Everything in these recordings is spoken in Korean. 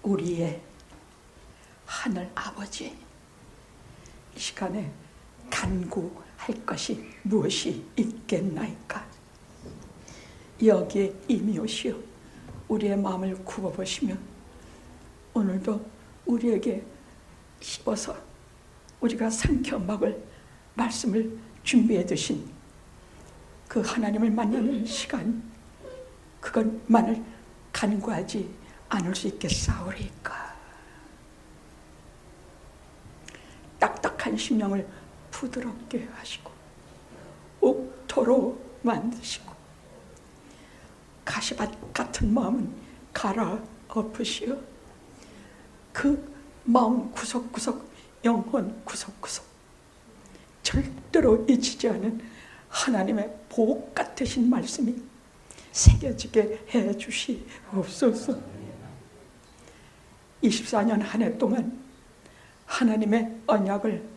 우리의 하늘 아버지, 이 시간에 간구할 것이 무엇이 있겠나이까? 여기에 이미 오시어 우리의 마음을 굽어보시며 오늘도 우리에게 씹어서 우리가 삼켜 먹을 말씀을 준비해 두신 그 하나님을 만나는 시간, 그것만을 간구하지 않을 수 있겠사오리까? 딱딱한 심령을 부드럽게 하시고 옥토로 만드시고 가시밭 같은 마음은 갈아엎으시어 그 마음 구석구석, 영혼 구석구석 절대로 잊히지 않은 하나님의 복 같으신 말씀이 새겨지게 해 주시옵소서. 24년 한 해 동안 하나님의 언약을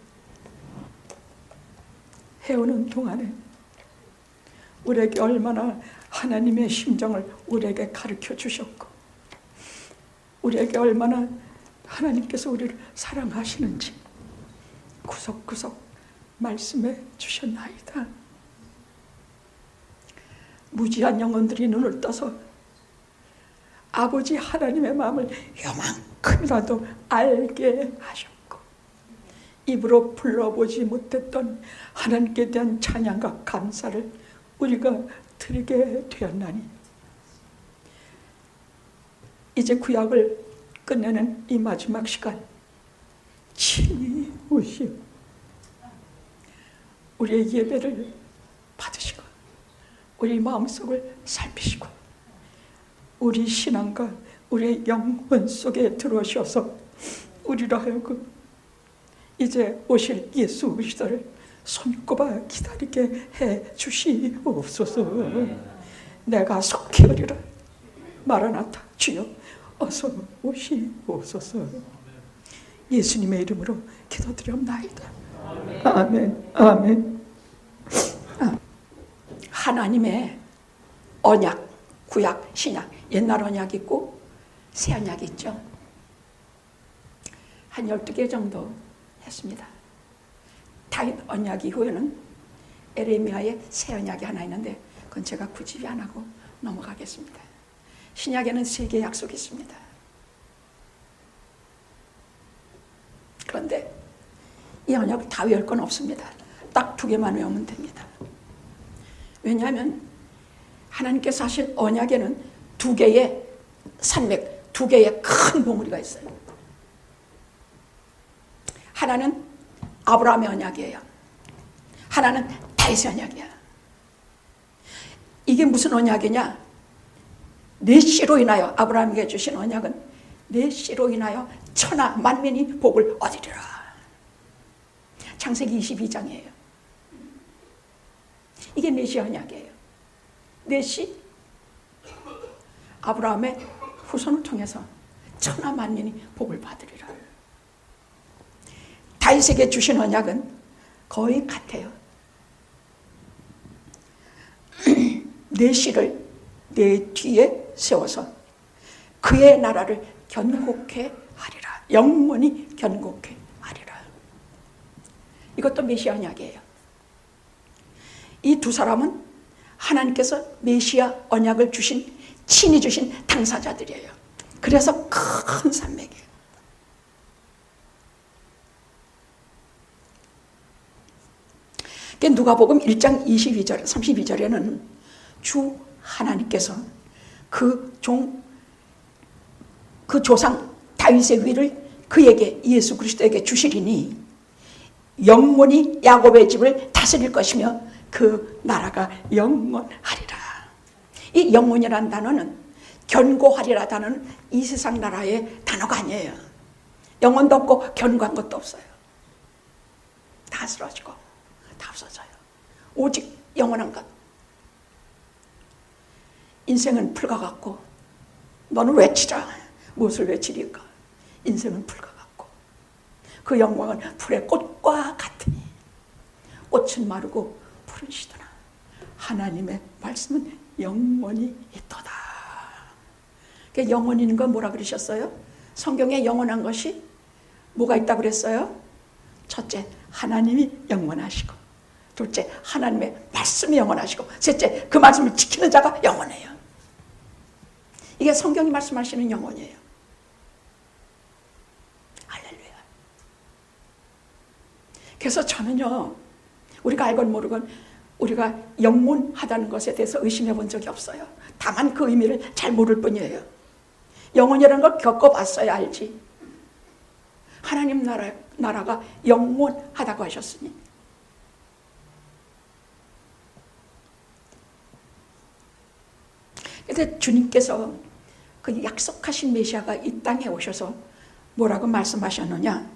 해오는 동안에 우리에게 얼마나 하나님의 심정을 우리에게 가르쳐 주셨고 우리에게 얼마나 하나님께서 우리를 사랑하시는지 구석구석 말씀해 주셨나이다. 무지한 영혼들이 눈을 떠서 아버지 하나님의 마음을 요만큼이라도 알게 하셨고 입으로 불러보지 못했던 하나님께 대한 찬양과 감사를 우리가 드리게 되었나니 이제 구약을 끝내는 이 마지막 시간 친히 오시어 우리의 예배를 받으시고 우리 마음속을 살피시고 우리 신앙과 우리의 영혼 속에 들어오셔서 우리로 하여금 이제 오실 예수 그리스도를 손꼽아 기다리게 해 주시옵소서. 내가 속히 오리라. 마라나타, 주여 어서 오시옵소서. 예수님의 이름으로 기도드리옵나이다. 아멘. 아멘. 하나님의 언약, 구약, 신약, 옛날 언약이 있고 새 언약이 있죠. 한 12개 정도 했습니다. 다윗 언약 이후에는 에레미야의 새 언약이 하나 있는데 그건 제가 굳이 안 하고 넘어가겠습니다. 신약에는 3개의 약속이 있습니다. 그런데 이 언약을 다 외울 건 없습니다. 딱 2개만 외우면 됩니다. 왜냐하면 하나님께서 하신 언약에는 2개의 산맥, 2개의 큰 봉우리가 있어요. 하나는 아브라함의 언약이에요. 하나는 다윗의 언약이야. 이게 무슨 언약이냐? 내 씨로 인하여, 아브라함에게 주신 언약은 내 씨로 인하여 천하 만민이 복을 얻으리라. 창세기 22장이에요. 이게 내 씨 언약이에요. 내 씨, 아브라함의 후손을 통해서 천하 만민이 복을 받으리라. 다윗에게 주신 언약은 거의 같아요. 내 씨를 내 뒤에 세워서 그의 나라를 견고케 하리라. 영원히 견고케 하리라. 이것도 메시아 언약이에요. 이 2 사람은 하나님께서 메시아 언약을 주신, 친히 주신 당사자들이에요. 그래서 큰 산맥이에요. 누가복음 1장 22절, 32절에는 주 하나님께서 그 조상 다윗의 위를 그에게, 예수 그리스도에게 주시리니 영원히 야곱의 집을 다스릴 것이며 그 나라가 영원하리라. 이 영원이라는 단어는 견고하리라 단어는 이 세상 나라의 단어가 아니에요. 영원도 없고 견고한 것도 없어요. 다 쓰러지고 다 없어져요. 오직 영원한 것. 인생은 풀과 같고 너는 외치라. 무엇을 외치리까? 인생은 풀과 같고 그 영광은 풀의 꽃과 같으니 꽃은 마르고 풀은 시드나 하나님의 말씀은 영원히 있도다. 영원히 있는 건 뭐라 그러셨어요? 성경에 영원한 것이 뭐가 있다고 그랬어요? 첫째, 하나님이 영원하시고, 둘째, 하나님의 말씀이 영원하시고, 셋째, 그 말씀을 지키는 자가 영원해요. 이게 성경이 말씀하시는 영원이에요. 할렐루야. 그래서 저는요, 우리가 알건 모르건 우리가 영원하다는 것에 대해서 의심해 본 적이 없어요. 다만 그 의미를 잘 모를 뿐이에요. 영원이라는 걸 겪어봤어야 알지. 하나님 나라가 영원하다고 하셨으니. 그런데 주님께서 그 약속하신 메시아가 이 땅에 오셔서 뭐라고 말씀하셨느냐?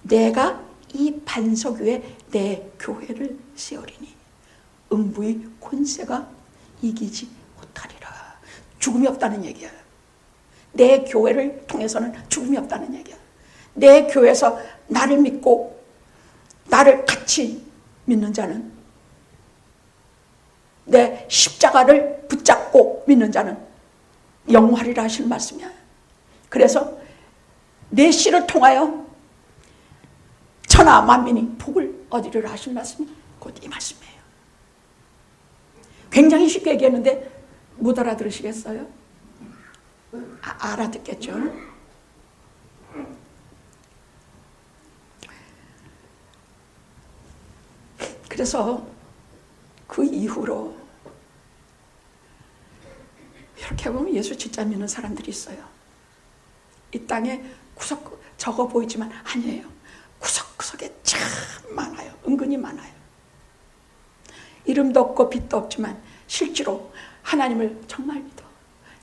내가 이 반석 위에 내 교회를 세우리니 음부의 권세가 이기지 못하리라. 죽음이 없다는 얘기야. 내 교회를 통해서는 죽음이 없다는 얘기야. 내 교회에서 나를 믿고 나를 같이 믿는 자는, 내 십자가를 붙잡고 믿는 자는 영원하리라 하시는 말씀이야. 그래서 내 씨를 통하여 천하 만민이 복을 얻으리라 하시는 말씀이 곧 이 말씀이에요. 굉장히 쉽게 얘기했는데 못 알아들으시겠어요? 알아듣겠죠? 그래서 그 이후로 이렇게 보면 예수 진짜 믿는 사람들이 있어요. 이 땅에 구석 적어 보이지만 아니에요. 구석구석에 참 많아요. 은근히 많아요. 이름도 없고 빛도 없지만 실제로 하나님을 정말 믿어.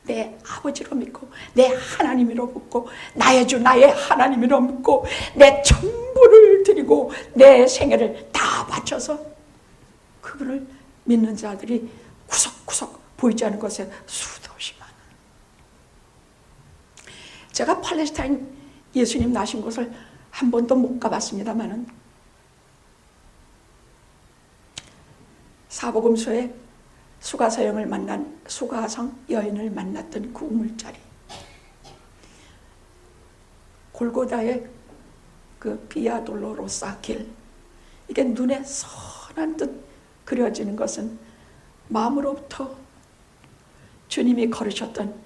내 아버지로 믿고 내 하나님으로 믿고 나의 주 나의 하나님으로 믿고 내 전부를 드리고 내 생애를 다 바쳐서 그분을 믿는 자들이 구석구석 보이지 않는 곳에 수도 없이 많아. 제가 팔레스타인 예수님 나신 곳을 한 번도 못 가봤습니다만은 사복음서에 수가성을 만난 수가성 여인을 만났던 그 우물자리, 골고다의 그 비아 돌로로사 길, 이게 눈에 선한 듯 그려지는 것은 마음으로부터 주님이 걸으셨던,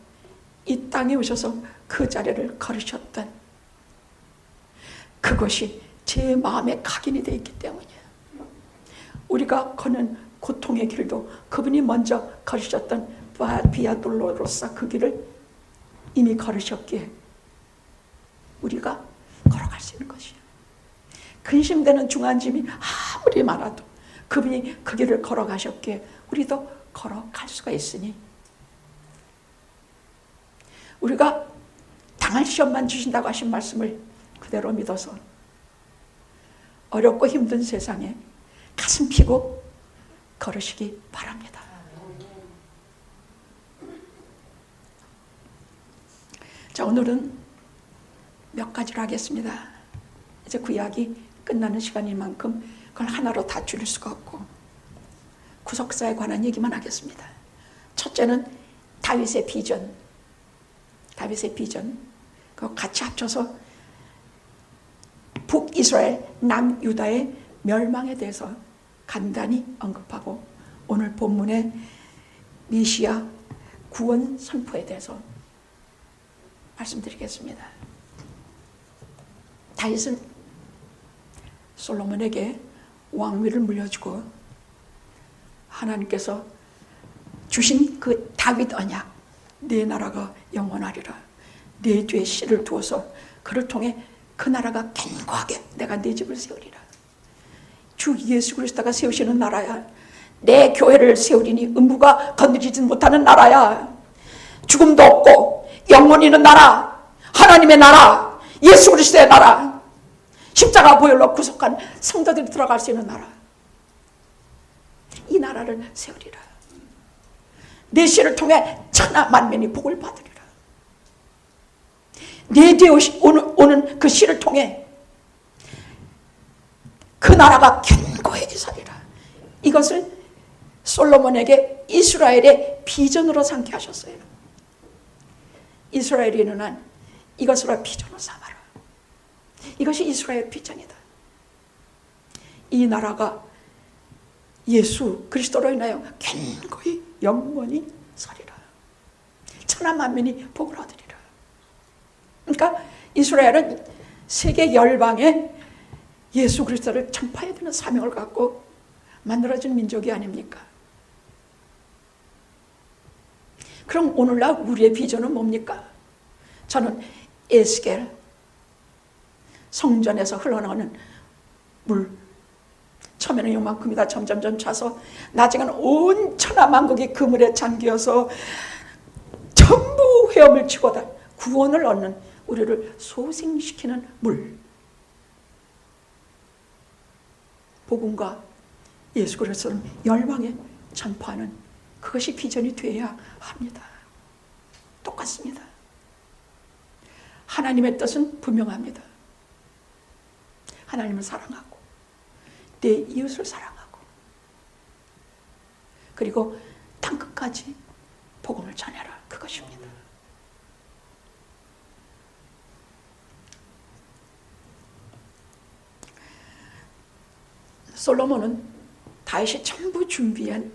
이 땅에 오셔서 그 자리를 걸으셨던 그것이 제 마음에 각인이 되어 있기 때문이에요. 우리가 걷는 고통의 길도 그분이 먼저 걸으셨던 비아 돌로로사 그 길을 이미 걸으셨기에 우리가 걸어갈 수 있는 것이에요. 근심되는 중한짐이 아무리 많아도 그분이 그 길을 걸어가셨기에 우리도 걸어갈 수가 있으니, 우리가 당할 시험만 주신다고 하신 말씀을 그대로 믿어서 어렵고 힘든 세상에 가슴 피고 걸으시기 바랍니다. 자, 오늘은 몇 가지로 하겠습니다. 이제 구약이 끝나는 시간인 만큼 그걸 하나로 다 줄일 수가 없고 구속사에 관한 얘기만 하겠습니다. 첫째는 다윗의 비전. 다윗의 비전. 그거 같이 합쳐서 북이스라엘, 남유다의 멸망에 대해서 간단히 언급하고 오늘 본문의 메시아 구원 선포에 대해서 말씀드리겠습니다. 다윗은 솔로몬에게 왕위를 물려주고 하나님께서 주신 그 다윗 언약, 네 나라가 영원하리라, 네 뒤에 씨를 두어서 그를 통해 그 나라가 견고하게 내가 네 집을 세우리라. 주 예수 그리스도가 세우시는 나라야. 내 교회를 세우리니 음부가 건드리지 못하는 나라야. 죽음도 없고 영원히 있는 나라, 하나님의 나라, 예수 그리스도의 나라, 십자가 보혈로 구속한 성도들이 들어갈 수 있는 나라. 이 나라를 세우리라. 내 씨를 통해 천하 만민이 복을 받으리라. 내 뒤에 오는 그 씨를 통해 그 나라가 견고히 서리라. 이것을 솔로몬에게 이스라엘의 비전으로 삼게 하셨어요. 이스라엘이 일어난 이것으로 비전을 삼아라. 이것이 이스라엘 비전이다. 이 나라가 예수 그리스도로 인하여 견고히 영원히 서리라. 천하 만민이 복을 얻으리라. 그러니까 이스라엘은 세계 열방에 예수 그리스도를 전파해야 되는 사명을 갖고 만들어진 민족이 아닙니까? 그럼 오늘날 우리의 비전은 뭡니까? 저는 에스겔 성전에서 흘러나오는 물, 처음에는 요만큼이다 점점점 차서 나중에는 온 천하 만국이 그 물에 잠겨서 전부 헤엄을 치고다 구원을 얻는, 우리를 소생시키는 물, 복음과 예수 그리스도를 열방에 전파하는 그것이 비전이 되어야 합니다. 똑같습니다. 하나님의 뜻은 분명합니다. 하나님을 사랑하고 내 이웃을 사랑하고 그리고 땅끝까지 복음을 전해라. 그것입니다. 솔로몬은 다윗이 전부 준비한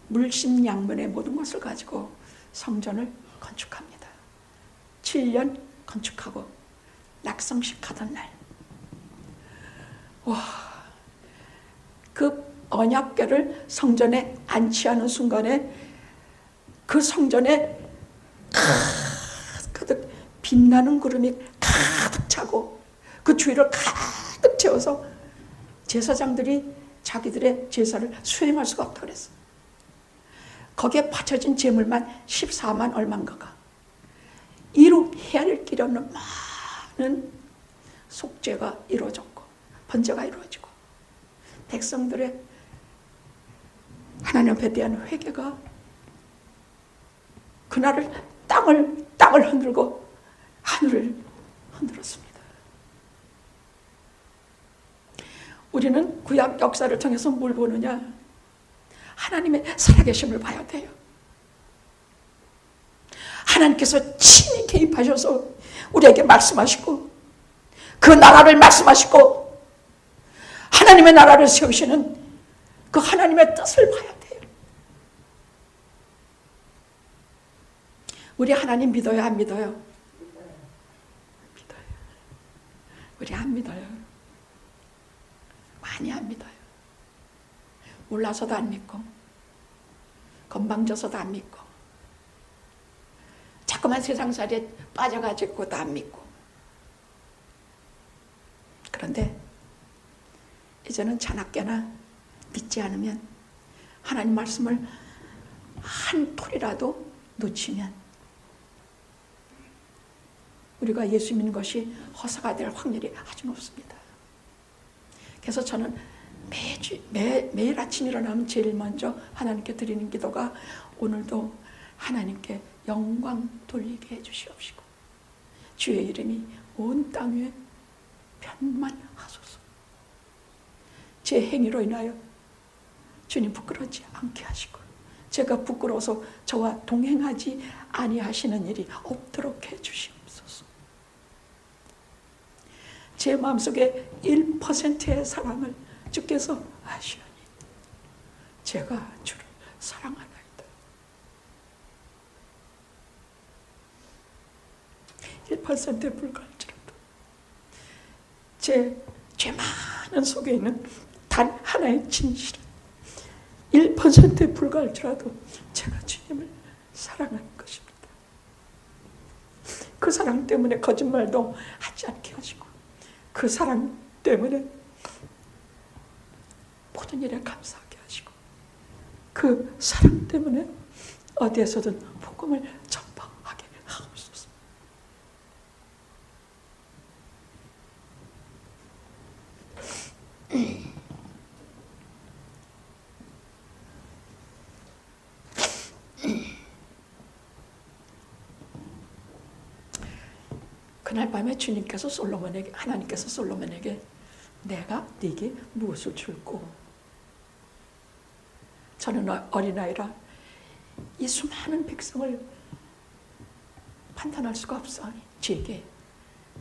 물심양면의 모든 것을 가지고 성전을 건축합니다. 7년 건축하고 낙성식 하던 날, 와, 그 언약궤를 성전에 안치하는 순간에 그 성전에 가득 빛나는 구름이 가득 차고 그 주위를 가득 채워서 제사장들이 자기들의 제사를 수행할 수가 없다고 그랬어. 거기에 바쳐진 제물만 14만 얼마인가가. 이루 헤아릴 길이 없는 많은 속죄가 이루어졌고 번제가 이루어지고 백성들의 하나님 앞에 대한 회개가 그날을 땅을 흔들고 하늘을 흔들었습니다. 우리는 구약 역사를 통해서 뭘 보느냐? 하나님의 살아계심을 봐야 돼요. 하나님께서 친히 개입하셔서 우리에게 말씀하시고 그 나라를 말씀하시고 하나님의 나라를 세우시는 그 하나님의 뜻을 봐야 돼요. 우리 하나님 믿어요, 안 믿어요? 믿어요. 우리 안 믿어요. 많이 안 믿어요. 몰라서도 안 믿고 건방져서도 안 믿고 자꾸만 세상살이에 빠져가지고도 안 믿고. 그런데 이제는 자나깨나 믿지 않으면 하나님 말씀을 한 톨이라도 놓치면 우리가 예수 믿는 것이 허사가 될 확률이 아주 높습니다. 그래서 저는 매일 아침 일어나면 제일 먼저 하나님께 드리는 기도가 오늘도 하나님께 영광 돌리게 해주시옵시고 주의 이름이 온 땅 위에 편만하소서. 제 행위로 인하여 주님 부끄러워지 않게 하시고 제가 부끄러워서 저와 동행하지 아니하시는 일이 없도록 해주시옵소서. 제 마음속에 1%의 사랑을 주께서 아시오니 제가 주를 사랑하나이다. 1%에 불과할지라도 제 죄 많은 속에 있는 단 하나의 진실은 1%에 불과할지라도 제가 주님을 사랑하는 것입니다. 그 사랑 때문에 거짓말도 하지 않게 하시고 그 사랑 때문에 모든 일에 감사하게 하시고 그 사랑 때문에 어디에서든 복음을 전파하게 하옵소서. 그날 밤에 주님께서 하나님께서 솔로몬에게 내가 네게 무엇을 줄꼬? 저는 어린아이라 이 수많은 백성을 판단할 수가 없어. 주에게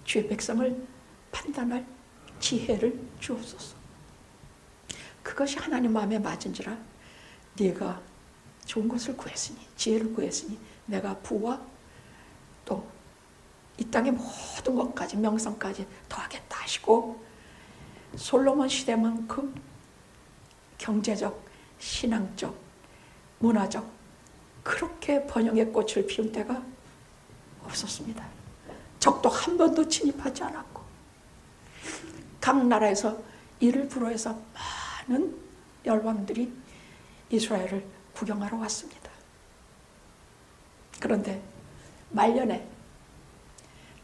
주의 백성을 판단할 지혜를 주옵소서. 그것이 하나님 마음에 맞은지라 네가 좋은 것을 구했으니, 지혜를 구했으니 내가 부와 또 이 땅의 모든 것까지, 명성까지 더하겠다 하시고, 솔로몬 시대만큼 경제적, 신앙적, 문화적 그렇게 번영의 꽃을 피운 때가 없었습니다. 적도 한 번도 침입하지 않았고, 각 나라에서 이를 불허해서 많은 열왕들이 이스라엘을 구경하러 왔습니다. 그런데 말년에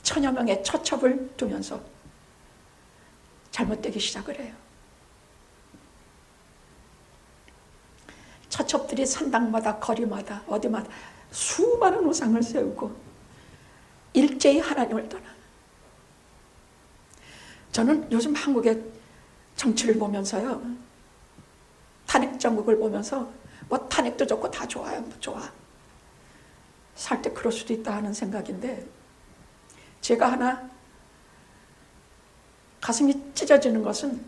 천여 명의 처첩을 두면서 잘못되기 시작을 해요. 처첩들이 산당마다 거리마다 어디마다 수많은 우상을 세우고 일제히 하나님을 떠나. 저는 요즘 한국의 정치를 보면서요, 탄핵 정국을 보면서 뭐 탄핵도 좋고 다 좋아요. 뭐 좋아. 살 때 그럴 수도 있다 하는 생각인데, 제가 하나 가슴이 찢어지는 것은,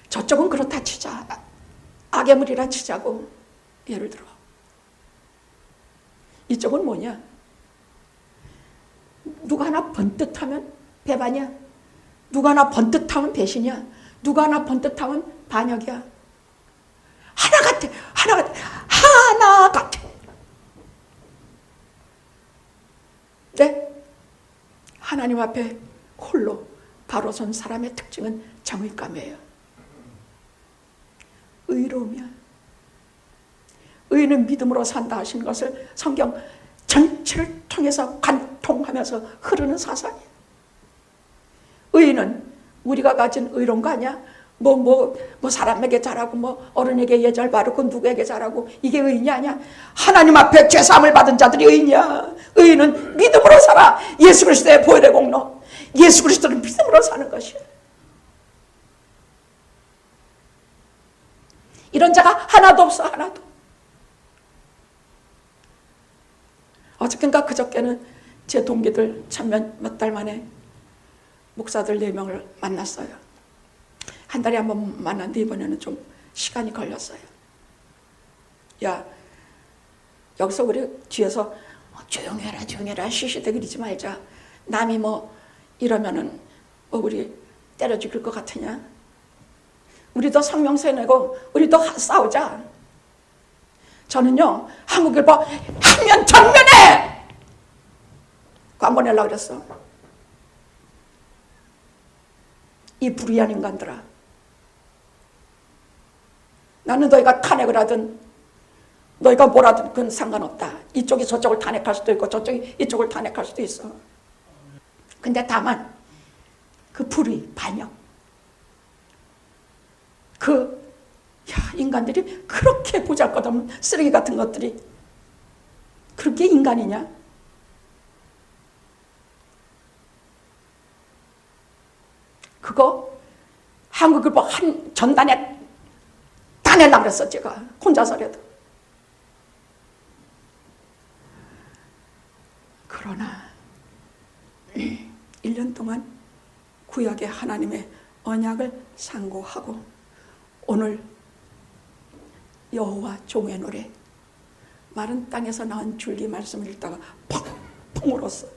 저쪽은 그렇다 치자, 악의 물이라 치자고, 예를 들어 이쪽은 뭐냐, 누가 하나 번뜩하면 배반이야, 누가 하나 번뜩하면 배신이야, 누가 하나 번뜩하면 반역이야. 하나 같아, 하나 같아, 하나 같아. 네? 하나님 앞에 홀로 바로 선 사람의 특징은 정의감이에요. 의로우며, 의인은 믿음으로 산다 하신 것을 성경 전체를 통해서 관통하면서 흐르는 사상이에요. 의인은 우리가 가진 의로운 거 아니야? 뭐 사람에게 잘하고, 뭐 어른에게 예절 바르고, 누구에게 잘하고, 이게 의인이 아니야. 하나님 앞에 죄사함을 받은 자들이 의인이야. 의인은 믿음으로 살아. 예수 그리스도의 보혈의 공로, 예수 그리스도를 믿음으로 사는 것이야. 이런 자가 하나도 없어, 하나도. 어저께인가 그저께는 제 동기들 참 몇 달 만에 목사들 4명을 만났어요. 한 달에 한 번 만났는데 이번에는 좀 시간이 걸렸어요. 야, 여기서 우리 뒤에서 조용히 해라, 조용히 해라, 시시대그리지 말자. 남이 뭐 이러면은 우리 때려 죽일 것 같으냐? 우리도 성명서 내고 우리도 싸우자. 저는요, 한국일보 한면 정면에 광고 내려고 그랬어. 이 불의한 인간들아, 나는 너희가 탄핵을 하든 너희가 뭐라든 그건 상관없다. 이쪽이 저쪽을 탄핵할 수도 있고 저쪽이 이쪽을 탄핵할 수도 있어. 근데 다만 그 불의, 반역, 인간들이 그렇게 보잘것없는 쓰레기 같은 것들이 그렇게 인간이냐? 그거 한국일보 한 전단에 다 내려고 그랬어, 제가 혼자서라도. 그러나 1년 동안 구약의 하나님의 언약을 상고하고 오늘 여호와 종의 노래, 마른 땅에서 나온 줄기 말씀을 읽다가 펑펑 울었어.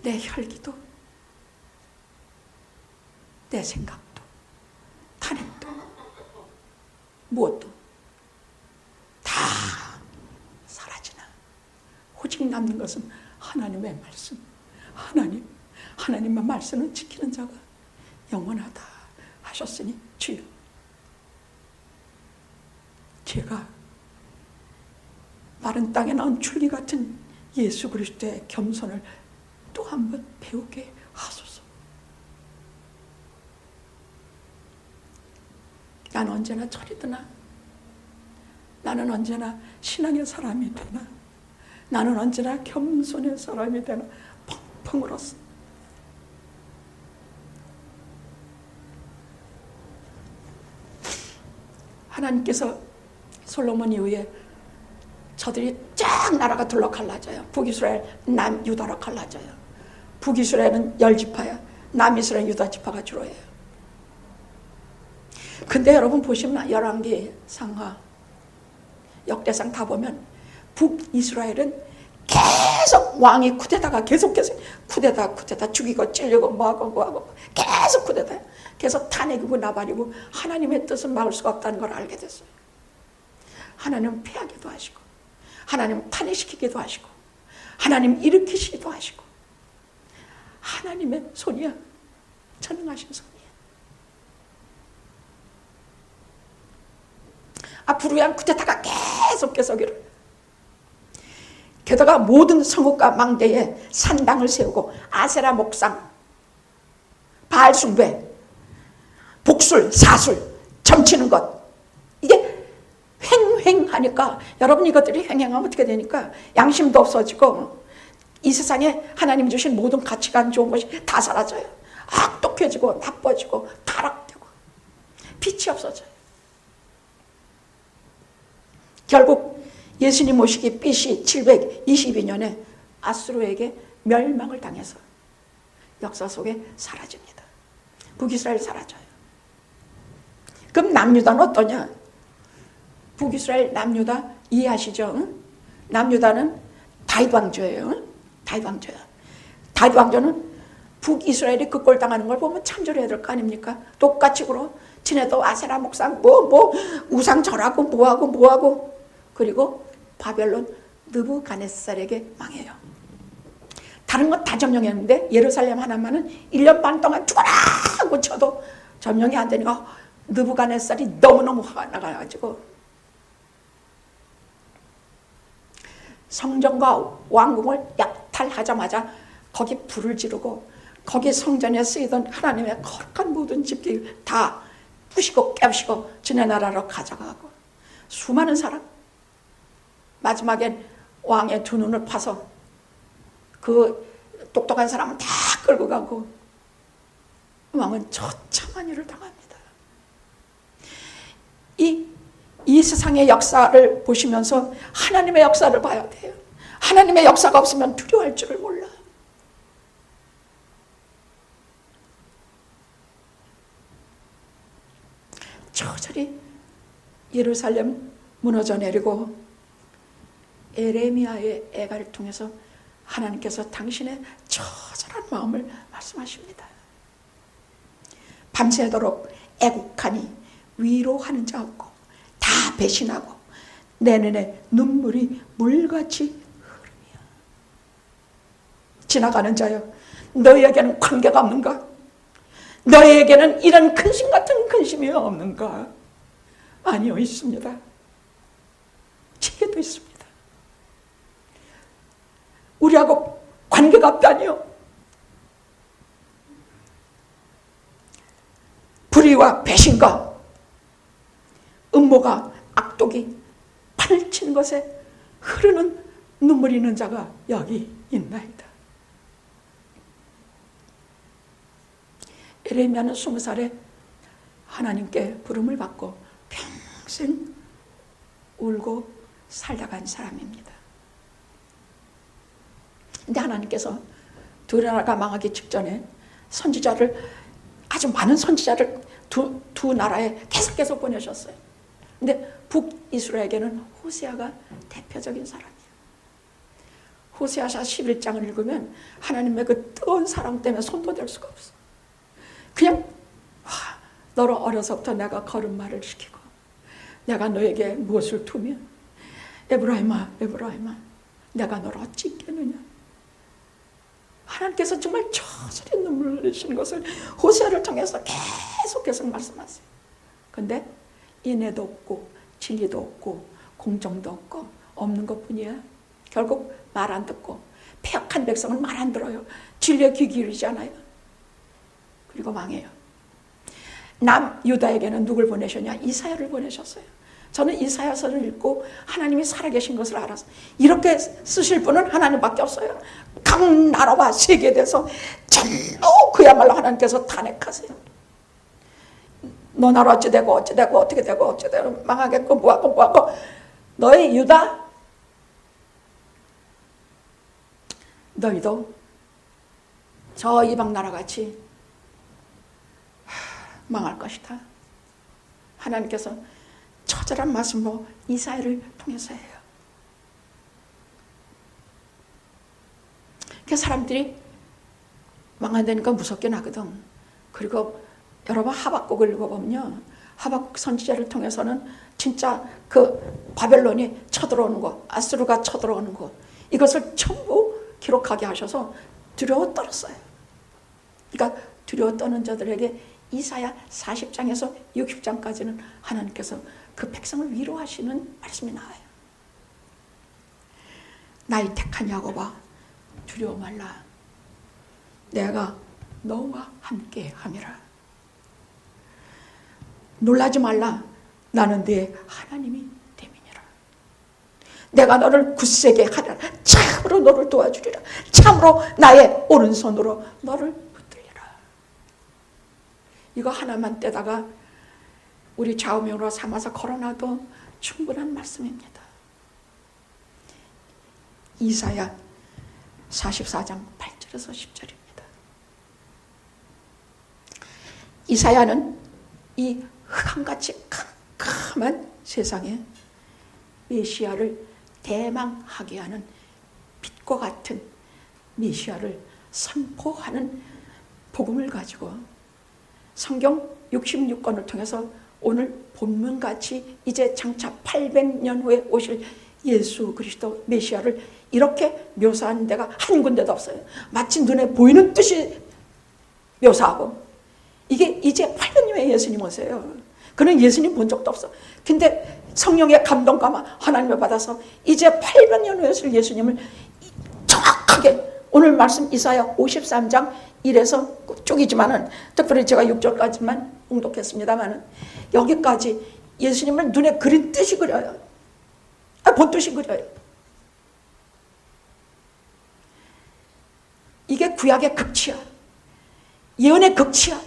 내 혈기도, 내 생각도, 탄핵도, 무엇도 다 사라지나 오직 남는 것은 하나님의 말씀. 하나님의 말씀을 지키는 자가 영원하다 하셨으니 주여, 제가 마른 땅에 나온 줄기 같은 예수 그리스도의 겸손을 또 한 번 배우게 하소서. 난 언제나 철이 드나? 나는 언제나 신앙의 사람이 되나? 나는 언제나 겸손의 사람이 되나? 펑펑 울었어. 하나님께서 솔로몬 이후에 저들이 쫙 나라가 둘러 갈라져요. 북이스라엘, 남유다로 갈라져요. 북이스라엘은 10지파야. 남이스라엘 유다지파가 주로예요. 근데 여러분 보시면 열왕기, 상하, 역대상 다 보면 북이스라엘은 계속 왕이 쿠데타가 계속해서 쿠데타 죽이고 찔리고 뭐하고 계속 쿠데타, 계속 탄핵이고 나발이고 하나님의 뜻은 막을 수가 없다는 걸 알게 됐어요. 하나님은 패하기도 하시고 하나님은 탄핵시키기도 하시고 하나님 일으키시기도 하시고 하나님의 손이야. 전능하신 손이야. 앞으로 위한 쿠데타가 계속 일어나. 게다가 모든 성읍과 망대에 산당을 세우고 아세라 목상, 바알 숭배, 복술, 사술, 점치는 것, 이게 횡행하니까 여러분 이것들이 횡행하면 어떻게 되니까 양심도 없어지고 이 세상에 하나님 주신 모든 가치관 좋은 것이 다 사라져요. 악독해지고 나빠지고 타락되고 빛이 없어져요. 결국 예수님 오시기 BC 722년에 아수르에게 멸망을 당해서 역사 속에 사라집니다. 북이스라엘 사라져요. 그럼 남유다는 어떠냐? 북이스라엘 남유다 이해하시죠? 응? 남유다는 다윗 왕조예요. 다윗 왕조야. 다윗 왕조는 북이스라엘이 그 꼴 당하는 걸 보면 참조해야 될 거 아닙니까? 똑같이 그러. 지네도 아세라 목상 우상 절하고 뭐하고 그리고 바벨론 느부갓네살에게 망해요. 다른 건 다 점령했는데 예루살렘 하나만은 1년 반 동안 죽어라 하고 쳐도 점령이 안 되니까 느부갓네살이 너무너무 화가 나가지고 성전과 왕궁을 약탈하자마자 거기 불을 지르고 거기 성전에 쓰이던 하나님의 거룩한 모든 집기 다 부시고 깨부시고 지네 나라로 가져가고 수많은 사람, 마지막엔 왕의 두 눈을 파서 그 똑똑한 사람은 다 끌고 가고 왕은 처참한 일을 당합니다. 이 세상의 역사를 보시면서 하나님의 역사를 봐야 돼요. 하나님의 역사가 없으면 두려워할 줄을 몰라. 저절이 예루살렘 무너져 내리고 에레미야의 애가를 통해서 하나님께서 당신의 처절한 마음을 말씀하십니다. 밤새도록 애국하니 위로하는 자 없고 다 배신하고 내 눈에 눈물이 물같이 흐르며 지나가는 자여 너희에게는 관계가 없는가? 너희에게는 이런 근심 같은 근심이 없는가? 아니요, 있습니다. 제게도 있습니다. 우리하고 관계가 없다니요. 불의와 배신과 음모가 악독이 판을 치는 것에 흐르는 눈물이 있는 자가 여기 있나이다. 에레미야는 20살에 하나님께 부름을 받고 평생 울고 살다 간 사람입니다. 근데 하나님께서 두 나라가 망하기 직전에 선지자를, 아주 많은 선지자를 두 나라에 계속 보내셨어요. 근데 북이스라엘에게는 호세아가 대표적인 사람이에요. 호세아서 11장을 읽으면 하나님의 그 뜨거운 사랑 때문에 손도 댈 수가 없어. 그냥 너를 어려서부터 내가 걸음마를 시키고 내가 너에게 무엇을 두면 에브라임아 내가 너를 어찌 잊겠느냐. 하나님께서 정말 처절히 눈물을 흘리시는 것을 호세아를 통해서 계속 말씀하세요. 근데 인애도 없고 진리도 없고 공정도 없고 없는 것뿐이야. 결국 말 안 듣고 패역한 백성은 말 안 들어요. 진리에 귀 기울이지 않아요. 그리고 망해요. 남유다에게는 누굴 보내셨냐? 이사야를 보내셨어요. 저는 이사야서를 읽고 하나님이 살아계신 것을 알아서 이렇게 쓰실 분은 하나님밖에 없어요. 각 나라와 세계에 대해서 전부 그야말로 하나님께서 탄핵하세요. 너 나라 어찌 되고 어떻게 되고 망하겠고 뭐하고 너의 유다 너희도 저 이방 나라같이 망할 것이다. 하나님께서 처절한 말씀으로 이사야를 통해서 해요. 그 사람들이 망한다니까 무섭긴 하거든. 그리고 여러분 하박국을 읽어보면요, 하박국 선지자를 통해서는 진짜 그 바벨론이 쳐들어오는 거, 아수르가 쳐들어오는 거, 이것을 전부 기록하게 하셔서 두려워 떨었어요. 그러니까 두려워 떠는 자들에게 이사야 40장에서 60장까지는 하나님께서 그 백성을 위로하시는 말씀이 나와요. 나의 택한 야곱아, 두려워 말라. 내가 너와 함께 함이라. 놀라지 말라. 나는 네 하나님이 됨이니라. 내가 너를 굳세게 하리라. 참으로 너를 도와주리라. 참으로 나의 오른손으로 너를 붙들리라. 이거 하나만 떼다가 우리 좌우명으로 삼아서 걸어놔도 충분한 말씀입니다. 이사야 44장 8절에서 10절입니다. 이사야는 이 흑암같이 캄캄한 세상에 메시아를 대망하게 하는 빛과 같은 메시아를 선포하는 복음을 가지고 성경 66권을 통해서 오늘 본문같이 이제 장차 800년 후에 오실 예수 그리스도 메시아를 이렇게 묘사하는 데가 한 군데도 없어요. 마치 눈에 보이는 듯이 묘사하고, 이게 이제 800년 후에 예수님 오세요. 그는 예수님 본 적도 없어. 근데 성령의 감동감화 하나님을 받아서 이제 800년 후에 오실 예수님을 정확하게 오늘 말씀 이사야 53장 1에서 쭉이지만은 특별히 제가 6절까지만 봉독했습니다만은 여기까지 예수님을 눈에 그린 듯이 그려요. 본 듯이 그려요. 이게 구약의 극치야. 예언의 극치야.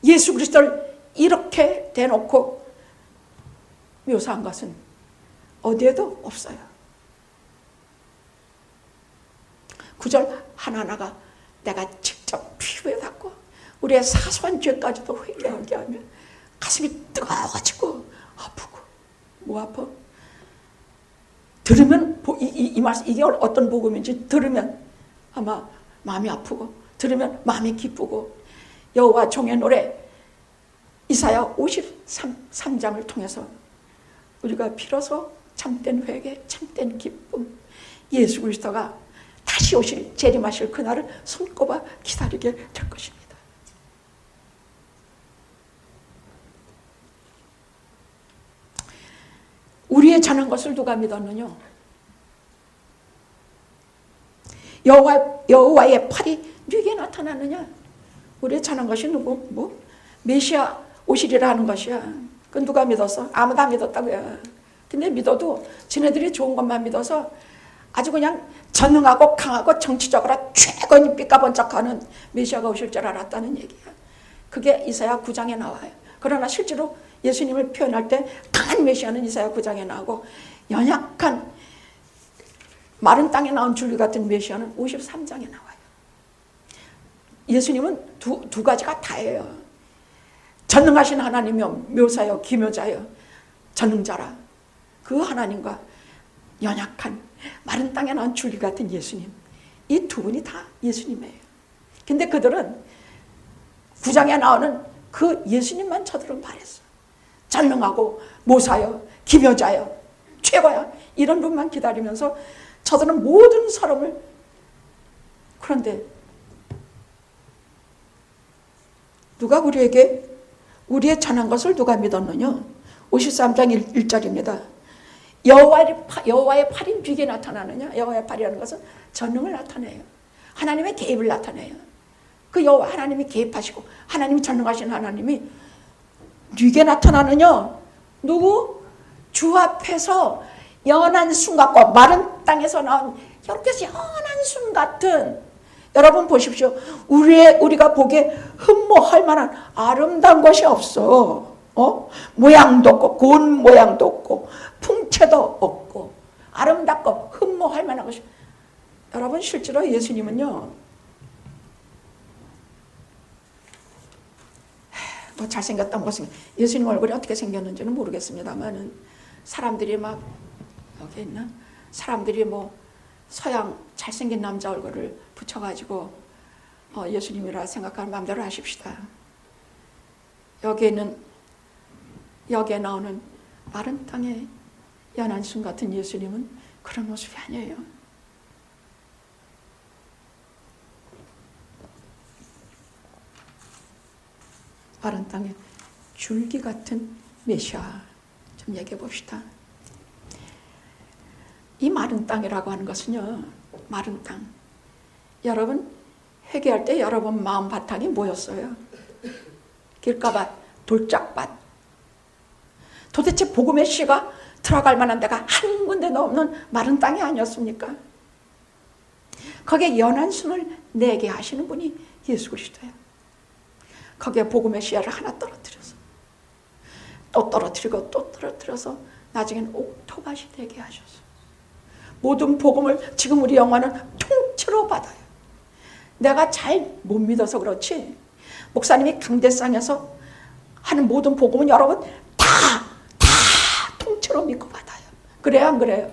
예수 그리스도를 이렇게 대놓고 묘사한 것은 어디에도 없어요. 9절 하나하나가 내가 직접 피부에 닿고 우리의 사소한 죄까지도 회개하게 하면 가슴이 뜨거워지고 아프고. 뭐 아파? 들으면 이 말씀, 이게 어떤 복음인지 들으면 아마 마음이 아프고 들으면 마음이 기쁘고, 여호와 종의 노래 이사야 53장을 통해서 우리가 비로소 참된 회개, 참된 기쁨, 예수 그리스도가 다시 오실 재림하실 그날을 손꼽아 기다리게 될 것입니다. 우리의 전한 것을 누가 믿었느냐? 여호와의 팔이 누구에게 나타났느냐? 우리의 전한 것이 누구? 메시아 오시리라 하는 것이야. 그건 누가 믿었어? 아무도 안 믿었다고요. 근데 믿어도 지네들이 좋은 것만 믿어서 아주 그냥 전능하고 강하고 정치적으로 최고인 삐까번쩍하는 메시아가 오실 줄 알았다는 얘기야. 그게 이사야 9장에 나와요. 그러나 실제로 예수님을 표현할 때 강한 메시아는 이사야 9장에 나오고, 연약한 마른 땅에 나온 줄기 같은 메시아는 53장에 나와요. 예수님은 두 가지가 다예요. 전능하신 하나님이요, 묘사요, 기묘자요, 전능자라. 그 하나님과 연약한 마른 땅에 나온 줄기 같은 예수님, 이 두 분이 다 예수님이에요. 근데 그들은 9장에 나오는 그 예수님만 저들은 바랬어. 전능하고 모사여, 기묘자여, 최고야, 이런 분만 기다리면서 저들은 모든 사람을. 그런데 누가 우리에게 우리의 전한 것을 누가 믿었느냐? 53장 1절입니다. 여호와의 팔이 누구에게 나타나느냐? 여호와의 팔이라는 것은 전능을 나타내요. 하나님의 개입을 나타내요. 그 여호와 하나님이 개입하시고 하나님이 전능하신 하나님이 누구에게 나타나느냐? 누구? 주 앞에서 연한 순 같고 마른 땅에서 나온 이렇게 연한 순 같은, 여러분 보십시오. 우리가 보기에 흠모할 만한 아름다운 것이 없어. 모양도 없고 고운 모양도 없고 풍채도 없고 아름답고 흠모할 만한 것이. 여러분 실제로 예수님은요, 뭐 잘생겼다 못생겼다, 예수님 얼굴이 어떻게 생겼는지는 모르겠습니다만은 사람들이 막 여기 있나? 사람들이 뭐 서양 잘생긴 남자 얼굴을 붙여가지고 예수님이라 생각하는 마음대로 하십시다. 여기에 나오는 마른 땅의 연한 순 같은 예수님은 그런 모습이 아니에요. 마른 땅의 줄기 같은 메시아. 좀 얘기해 봅시다. 이 마른 땅이라고 하는 것은요, 마른 땅. 여러분 회개할 때 여러분 마음 바탕이 뭐였어요? 길가밭, 돌짝밭. 도대체 복음의 씨가 들어갈 만한 데가 한 군데도 없는 마른 땅이 아니었습니까? 거기에 연한 순을 내게 하시는 분이 예수 그리스도예요. 거기에 복음의 씨앗을 하나 떨어뜨려서 또 떨어뜨리고 또 떨어뜨려서 나중에는 옥토밭이 되게 하셔서 모든 복음을 지금 우리 영혼은 통째로 받아요. 내가 잘 못 믿어서 그렇지 목사님이 강대상에서 하는 모든 복음은 여러분 다 통째로 믿고 받아요. 그래요 안 그래요?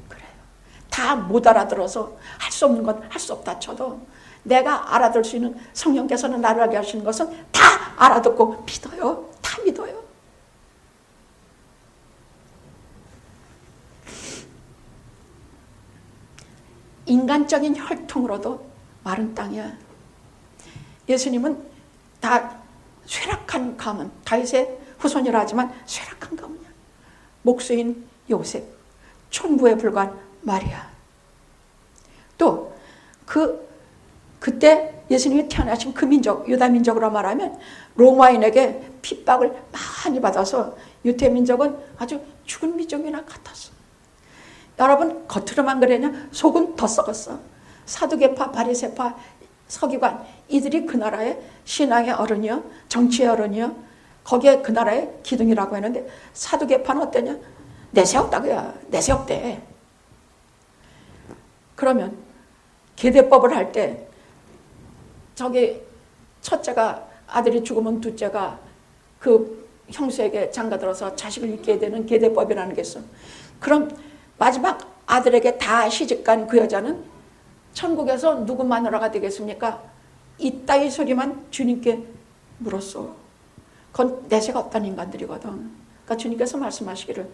그래요. 다 못 알아들어서 할 수 없는 건 할 수 없다 쳐도 내가 알아들 수 있는 성령께서는 나를 알게 하시는 것은 다 알아듣고 믿어요. 다 믿어요. 인간적인 혈통으로도 마른 땅이야. 예수님은 다 쇠락한 가문, 다윗의 후손이라 하지만 쇠락한 가문이야. 목수인 요셉, 촌부에 불과한 마리아. 또 그때 예수님이 태어나신 그 민족, 유다 민족으로 말하면 로마인에게 핍박을 많이 받아서 유대 민족은 아주 죽은 민족이나 같았어. 여러분 겉으로만 그랬냐? 속은 더 썩었어. 사두개파, 바리새파, 서기관 이들이 그 나라의 신앙의 어른이요, 정치의 어른이요, 거기에 그 나라의 기둥이라고 했는데 사두개파는 어땠냐? 내세웠다고야. 내세웠대. 그러면 계대법을 할 때 저기 첫째가 아들이 죽으면 둘째가 그 형수에게 장가들어서 자식을 잊게 되는 계대법이라는 게 있어. 그럼 마지막 아들에게 다 시집간 그 여자는 천국에서 누구 마누라가 되겠습니까? 이따위 소리만 주님께 물었어. 그건 내세가 없다는 인간들이거든. 그러니까 주님께서 말씀하시기를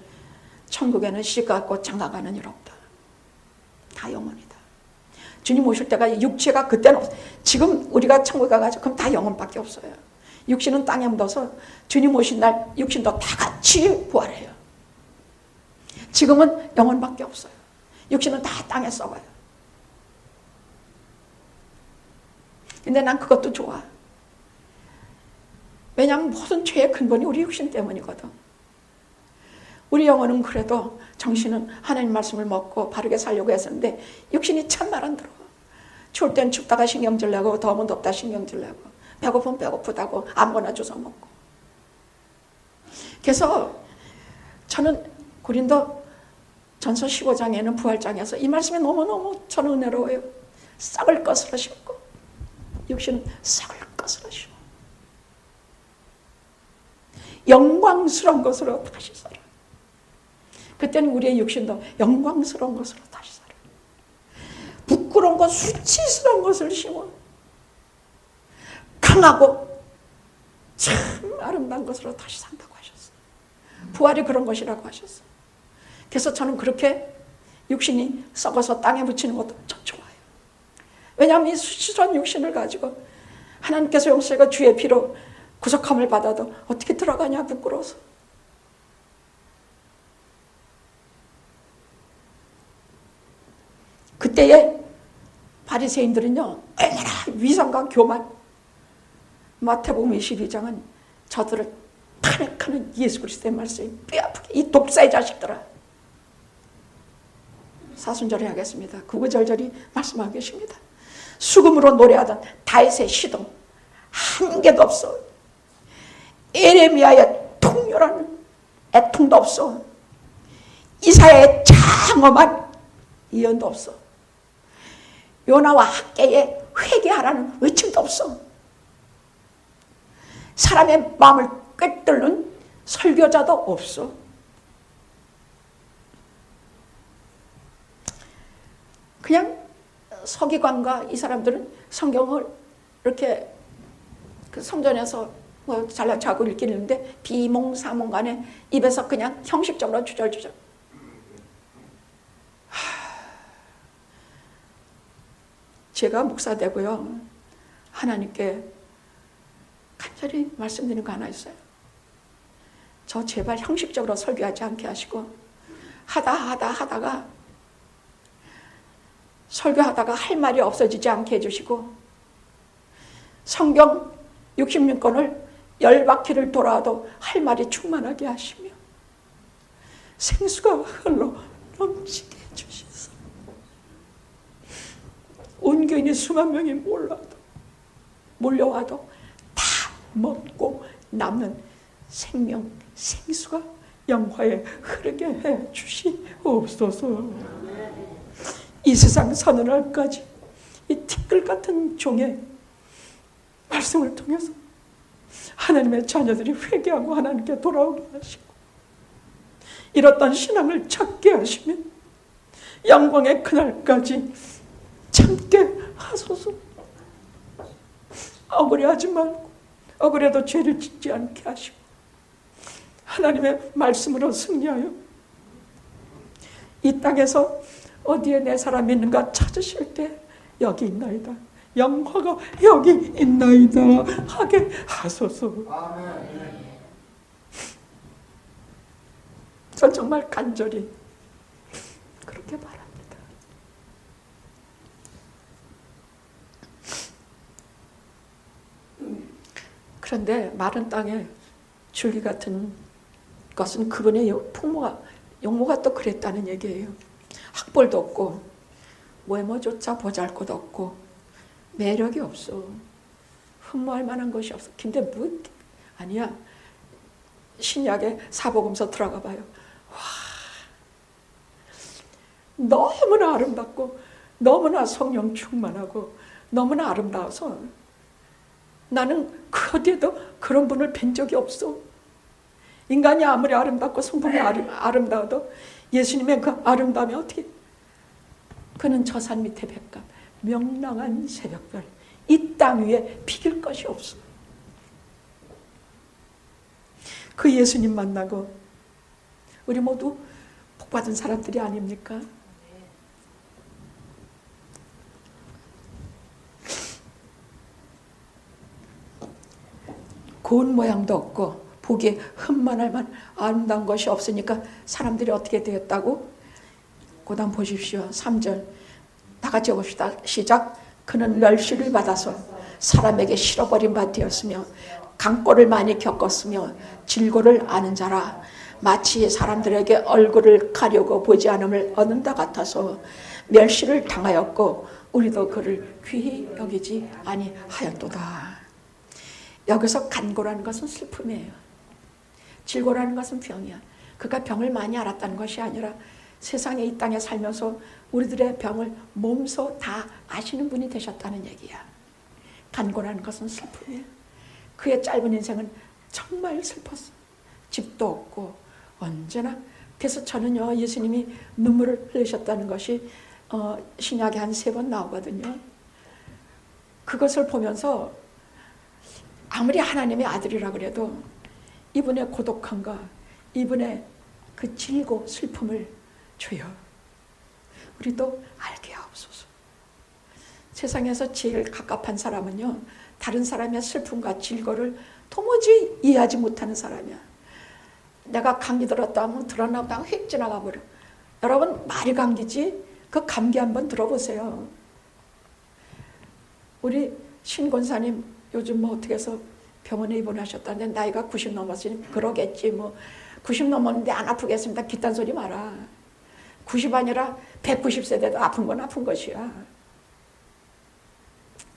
천국에는 시집가고 장가가는 일 없다. 다 영원이다. 주님 오실 때가 육체가 그때는 없어. 지금 우리가 천국에 가가지고 그럼 다 영혼밖에 없어요. 육신은 땅에 묻어서 주님 오신 날 육신도 다 같이 부활해요. 지금은 영혼밖에 없어요. 육신은 다 땅에 썩어요. 근데 난 그것도 좋아. 왜냐하면 모든 죄의 근본이 우리 육신 때문이거든. 우리 영혼은 그래도 정신은 하나님 말씀을 먹고 바르게 살려고 했었는데 육신이 참 말 안 들어. 추울 땐 춥다가 신경질 내고 더우면 덥다 신경질 내고 배고프면 배고프다고 아무거나 주워 먹고. 그래서 저는 고린도 전서 15장에는 부활장에서 이 말씀이 너무너무 저는 은혜로워요. 썩을 것으로 심고 육신은 썩을 것으로 심어 영광스러운 것으로 다시 살아. 그때는 우리의 육신도 영광스러운 것으로 다시 살아. 부끄러운 것, 수치스러운 것을 심어 강하고 참 아름다운 것으로 다시 산다고 하셨어요. 부활이 그런 것이라고 하셨어요. 그래서 저는 그렇게 육신이 썩어서 땅에 묻히는 것도 참 좋아요. 왜냐하면 이 수치스러운 육신을 가지고 하나님께서 용서가 주의 피로 구속함을 받아도 어떻게 들어가냐 부끄러워서. 그때의 바리새인들은요 얼마나 위선과 교만. 마태복음 22장은 저들을 탄핵하는 예수 그리스도의 말씀이 뼈아프게 이 독사의 자식들아. 사순절에 하겠습니다. 구구절절히 말씀하고 계십니다. 수금으로 노래하던 다윗의 시동 한 개도 없어. 에레미야의 통렬한 애통도 없어. 이사야의 장엄한 예언도 없어. 요나와 학개에 회개하라는 외침도 없어. 사람의 마음을 꿰뚫는 설교자도 없어. 그냥 서기관과 이 사람들은 성경을 이렇게 그 성전에서 뭐 잘라차고 읽기는데 비몽사몽간에 입에서 그냥 형식적으로 주절주절. 제가 목사 되고요, 하나님께 간절히 말씀드리는 거 하나 있어요. 저 제발 형식적으로 설교하지 않게 하시고, 하다가 설교하다가 할 말이 없어지지 않게 해주시고, 성경 66권을 10바퀴를 돌아도 할 말이 충만하게 하시며, 생수가 흘러 넘치게 해주셔서 온 교인이 수만 명이 몰려와도 다 먹고 남는 생명, 생수가 영화에 흐르게 해 주시옵소서. 이 세상 서늘날까지 이 티끌 같은 종의 말씀을 통해서 하나님의 자녀들이 회개하고 하나님께 돌아오게 하시고, 잃었던 신앙을 찾게 하시면 영광의 그날까지 참게 하소서. 억울해하지 말고, 억울해도 죄를 짓지 않게 하시고, 하나님의 말씀으로 승리하여 이 땅에서 어디에 내 사람이 있는가 찾으실 때 여기 있나이다, 영화가 여기 있나이다 하게 하소서. 전 정말 간절히 그렇게 바랍니다. 그런데 마른 땅에 줄기 같은 것은 그분의 용모가 또 그랬다는 얘기예요. 학벌도 없고 외모조차 보잘것 없고 매력이 없어. 흠모할 만한 것이 없어. 근데 뭐 아니야. 신약의 사복음서 들어가 봐요. 와, 너무나 아름답고 너무나 성령 충만하고 너무나 아름다워서 나는 그 어디에도 그런 분을 뵌 적이 없어. 인간이 아무리 아름답고 성품이 아름다워도 예수님의 그 아름다움이 어떻게, 그는 저 산 밑에 백합, 명랑한 새벽별, 이 땅 위에 비길 것이 없어. 그 예수님 만나고 우리 모두 복받은 사람들이 아닙니까? 고운 모양도 없고 보기에 흠만할 만 아름다운 것이 없으니까 사람들이 어떻게 되었다고? 고단 보십시오. 3절 다 같이 봅시다. 시작. 그는 멸시를 받아서 사람에게 실어버린 바 되었으며 강꼴을 많이 겪었으며 질고를 아는 자라. 마치 사람들에게 얼굴을 가려고 보지 않음을 얻는다 같아서 멸시를 당하였고 우리도 그를 귀히 여기지 아니하였도다. 여기서 간고라는 것은 슬픔이에요. 질고라는 것은 병이야. 그가 병을 많이 알았다는 것이 아니라 세상에 이 땅에 살면서 우리들의 병을 몸소 다 아시는 분이 되셨다는 얘기야. 간고라는 것은 슬픔이에요. 그의 짧은 인생은 정말 슬펐어. 집도 없고 언제나. 그래서 저는요, 예수님이 눈물을 흘리셨다는 것이 신약에 한 3번 나오거든요. 그것을 보면서 아무리 하나님의 아들이라 그래도 이분의 고독함과 이분의 그 질고 슬픔을 주여 우리도 알게 하옵소서. 세상에서 제일 갑갑한 사람은요, 다른 사람의 슬픔과 질고를 도무지 이해하지 못하는 사람이야. 내가 감기 들었다 하면 들었나 보다 휙 지나가 버려. 여러분, 말이 감기지 그 감기 한번 들어보세요. 우리 신 권사님 요즘 뭐 어떻게 해서 병원에 입원하셨다는데 나이가 90 넘었으니 그러겠지 뭐. 90 넘었는데 안 아프겠습니다. 기딴 소리 마라. 90 아니라 190세 돼도 아픈 건 아픈 것이야.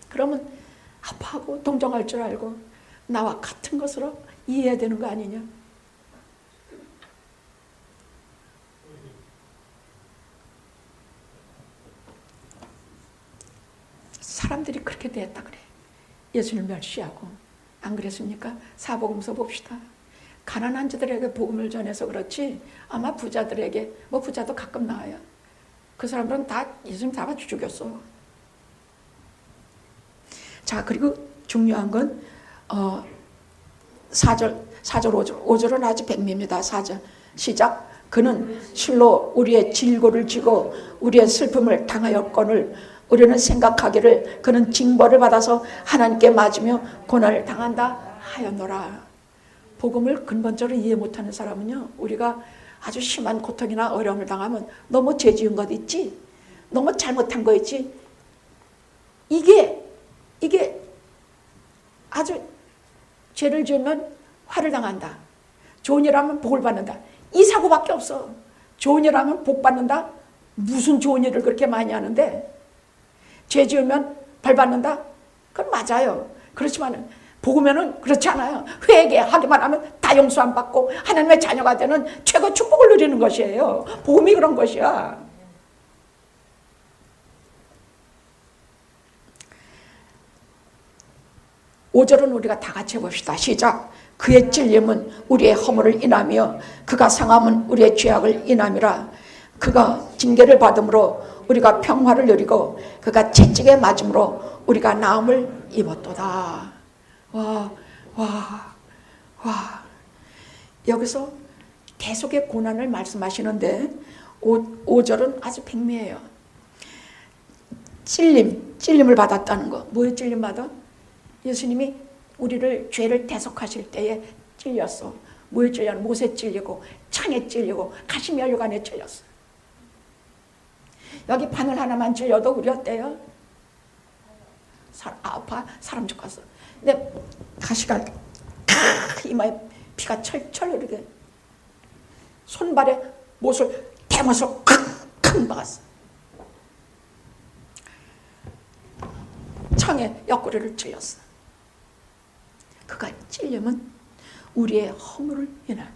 그러면 아파하고 동정할 줄 알고 나와 같은 것으로 이해해야 되는 거 아니냐. 사람들이 그렇게 됐다 그래. 예수를 멸시하고. 안 그랬습니까? 사복음서 봅시다. 가난한 자들에게 복음을 전해서 그렇지 아마 부자들에게, 뭐 부자도 가끔 나와요. 그 사람들은 다 예수님 잡아 죽였어. 자, 그리고 중요한 건 4절 5절은 아주 백미입니다. 4절 시작. 그는 실로 우리의 질고를 지고 우리의 슬픔을 당하였거늘 우리는 생각하기를 그는 징벌을 받아서 하나님께 맞으며 고난을 당한다 하였노라. 복음을 근본적으로 이해 못하는 사람은요, 우리가 아주 심한 고통이나 어려움을 당하면 너무 죄 지은 것 있지, 너무 잘못한 거 있지, 이게 아주 죄를 지으면 화를 당한다, 좋은 일 하면 복을 받는다, 이 사고밖에 없어. 좋은 일 하면 복 받는다? 무슨 좋은 일을 그렇게 많이 하는데 죄 지으면 벌 받는다? 그건 맞아요. 그렇지만 복음에는 그렇지 않아요. 회개하기만 하면 다 용서 안 받고 하나님의 자녀가 되는 최고 축복을 누리는 것이에요. 복음이 그런 것이야. 오절은 우리가 다 같이 봅시다. 시작. 그의 찔림은 우리의 허물을 인하며 그가 상함은 우리의 죄악을 인함이라. 그가 징계를 받음으로 우리가 평화를 누리고 그가 채찍에 맞음으로 우리가 나음을 입었도다. 와. 여기서 계속의 고난을 말씀하시는데 5절은 아주 백미해요. 찔림을 받았다는 거. 뭐에 찔림 받아? 예수님이 우리를 죄를 대속하실 때에 찔렸어. 뭐에 찔려? 못에 찔리고 창에 찔리고 가시면류관에 찔렸어. 여기 바늘 하나만 찔려도 우리 어때요? 아파? 사람 죽었어. 근데 가시가 이마에 피가 철철 흐르게 손발에 못을 대못을 콱콱 박았어. 창에 옆구리를 찔렸어. 그가 찔림은 우리의 허물을 인하며.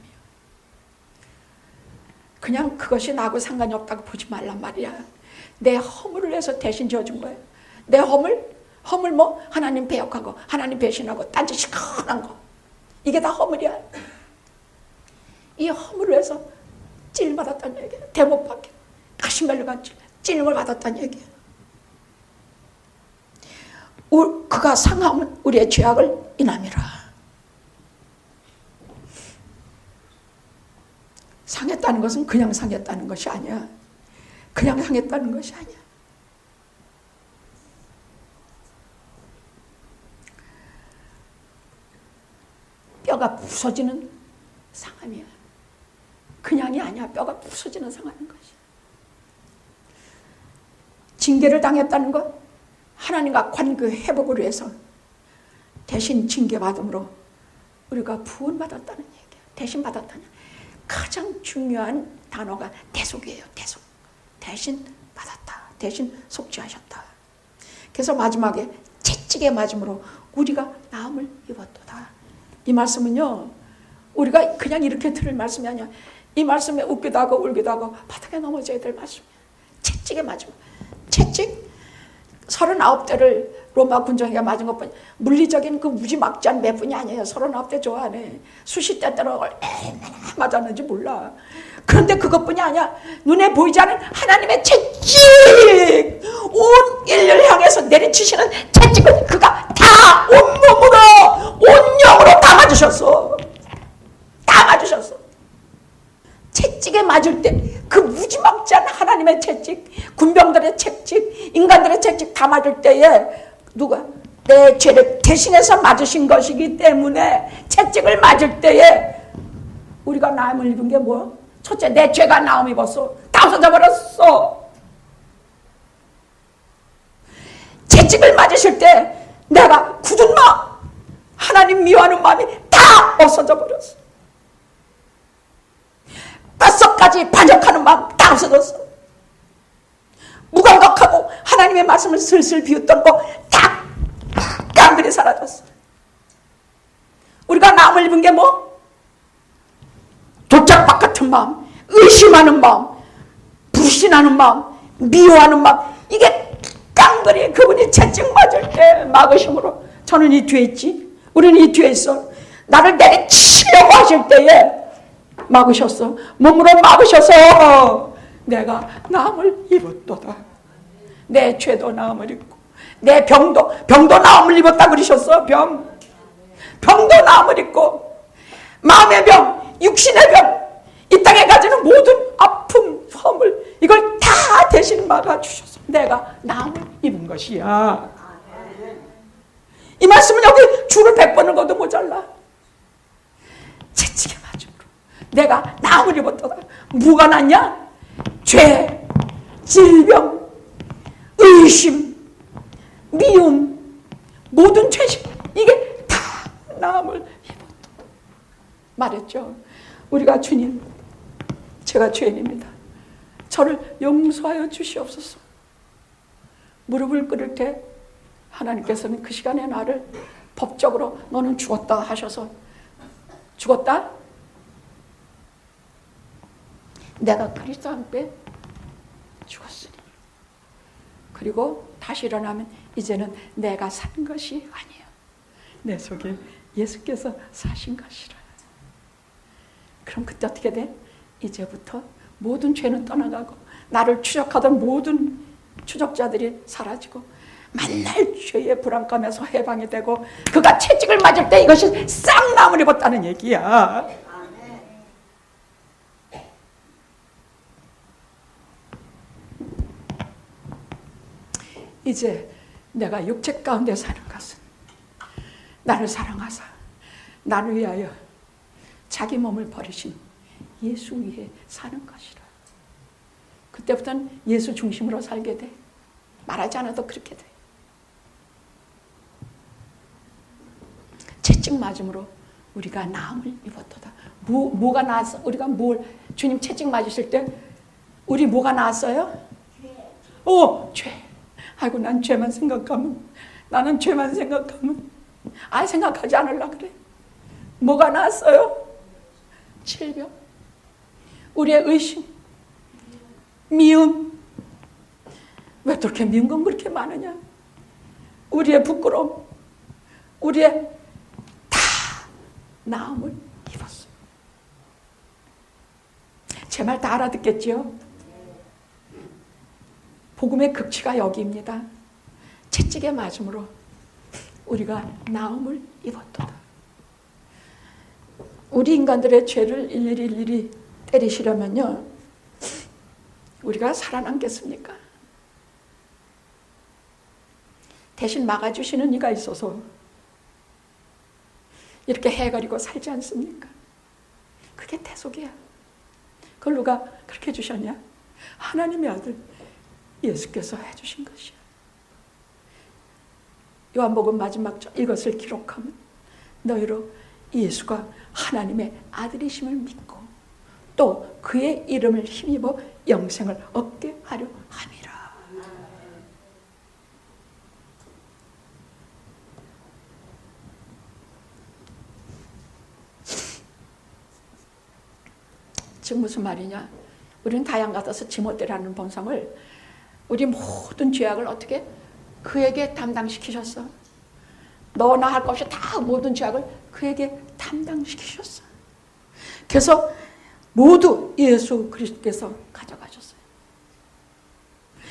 그냥 그것이 나하고 상관이 없다고 보지 말란 말이야. 내 허물을 해서 대신 지어준 거예요. 내 허물 뭐? 하나님 배역한 거, 하나님 배신하고 딴짓 시큰한 거, 이게 다 허물이야. 이 허물을 해서 찔림 받았다는 얘기야. 대못 박혀 가시멜로가 찔림을 받았다는 얘기야. 그가 상함은 우리의 죄악을 인함이라. 상했다는 것은 그냥 상했다는 것이 아니야. 그냥 상했다는 것이 아니야. 뼈가 부서지는 상함이야. 그냥이 아니야. 뼈가 부서지는 상하는 것이야. 징계를 당했다는 것, 하나님과 관계 회복을 위해서 대신 징계받음으로 우리가 구원받았다는 얘기야. 대신 받았다는. 가장 중요한 단어가 대속이에요. 대속. 대신 받았다. 대신 속죄하셨다. 그래서 마지막에 채찍에 맞음으로 우리가 나음을 입었도다. 이 말씀은요, 우리가 그냥 이렇게 들을 말씀이 아니야. 이 말씀에 웃기도 하고 울기도 하고 바닥에 넘어져야 될 말씀이야. 채찍에 맞으면. 채찍 39대를 로마 군정에게 맞은 것뿐이, 물리적인 그 무지막지한 몇 분이 아니에요. 39대 좋아하네. 수십 대 때로 얼마나 맞았는지 몰라. 그런데 그것뿐이 아니야. 눈에 보이지 않는 하나님의 채찍, 온 인류를 향해서 내리치시는 채찍을 그가 다 온몸으로, 온 영으로 다 맞으셨어. 다 맞으셨어. 채찍에 맞을 때 그 무지막지한 하나님의 채찍, 군병들의 채찍, 인간들의 채찍 다 맞을 때에 누가 내 죄를 대신해서 맞으신 것이기 때문에 채찍을 맞을 때에 우리가 나음을 입은 게 뭐야? 첫째, 내 죄가 나음 입었어. 다 없어져 버렸어. 채찍을 맞으실 때 내가 굳은 마음, 하나님 미워하는 마음이 다 없어져 버렸어. 뼛속까지 반역하는 마음 다 없어졌어. 무감각하고 하나님의 말씀을 슬슬 비웃던 거 다 깡그리 사라졌어. 우리가 나음을 입은 게 뭐? 돌짝박 같은 마음, 의심하는 마음, 불신하는 마음, 미워하는 마음, 이게 깡그리 그분이 채찍 때 막으심으로 저는 이 뒤에 있지. 우리는 이 뒤에 있어. 나를 내리치려고 하실 때에 막으셨어. 몸으로 막으셔서 내가 나음을 입었도다. 내 죄도 나음을 입고 내 병도 나음을 입었다 그러셨어. 병도 나음을 입고 마음의 병, 육신의 병, 이 땅에 가지는 모든 아픔, 허물 이걸 다 대신 막아주셔서 내가 나음을 입은 것이야. 이 말씀은 여기 줄을 100번을 거도 모자라. 채찍에 맞음으로 내가 나음을 입었도다. 뭐가 났냐? 죄, 질병, 의심, 미움, 모든 죄식 이게 다 나음을 입었다 말했죠. 우리가 주님, 제가 죄인입니다. 저를 용서하여 주시옵소서. 무릎을 꿇을 때 하나님께서는 그 시간에 나를 법적으로 너는 죽었다 하셔서 죽었다? 내가 그리스도 함께 죽었으니 그리고 다시 일어나면 이제는 내가 산 것이 아니에요. 내 속에 예수께서 사신 것이라. 그럼 그때 어떻게 돼? 이제부터 모든 죄는 떠나가고 나를 추적하던 모든 추적자들이 사라지고 만날 죄의 불안감에서 해방이 되고 그가 채찍을 맞을 때 이것이 싹 나음을 입었다는 얘기야. 이제 내가 육체 가운데 사는 것은 나를 사랑하사 나를 위하여 자기 몸을 버리신 예수 위에 사는 것이라. 그때부터는 예수 중심으로 살게 돼. 말하지 않아도 그렇게 돼. 채찍 맞음으로 우리가 나음을 입었도다. 뭐가 나았어? 우리가 주님 채찍 맞으실 때 우리 뭐가 나았어요? 죄. 아이고 난 죄만 생각하면 나는 죄만 생각하면 생각하지 않으려고 그래. 뭐가 나았어요? 질병, 우리의 의심, 미움. 왜 그렇게 미운 건 그렇게 많으냐? 우리의 부끄러움, 우리의 다 나음을 입었어요. 제 말 다 알아듣겠지요? 복음의 극치가 여기입니다. 채찍에 맞음으로 우리가 나음을 입었도다. 우리 인간들의 죄를 일일이 때리시려면요, 우리가 살아남겠습니까? 대신 막아주시는 이가 있어서 이렇게 해가지고 살지 않습니까? 그게 대속이야. 그걸 누가 그렇게 해주셨냐? 하나님의 아들 예수께서 해주신 것이야. 요한복음 마지막 절 이것을 기록하면 너희로 예수가 하나님의 아들이심을 믿고 또 그의 이름을 힘입어 영생을 얻게 하려 함이라. 지금 무슨 말이냐? 우리는 다양 같아서 지못대라는 본성을 우리 모든 죄악을 어떻게 그에게 담당시키셨어. 너나 할 것 없이 다 모든 죄악을 그에게 담당시키셨어. 그래서 모두 예수 그리스도께서 가져가셨어요.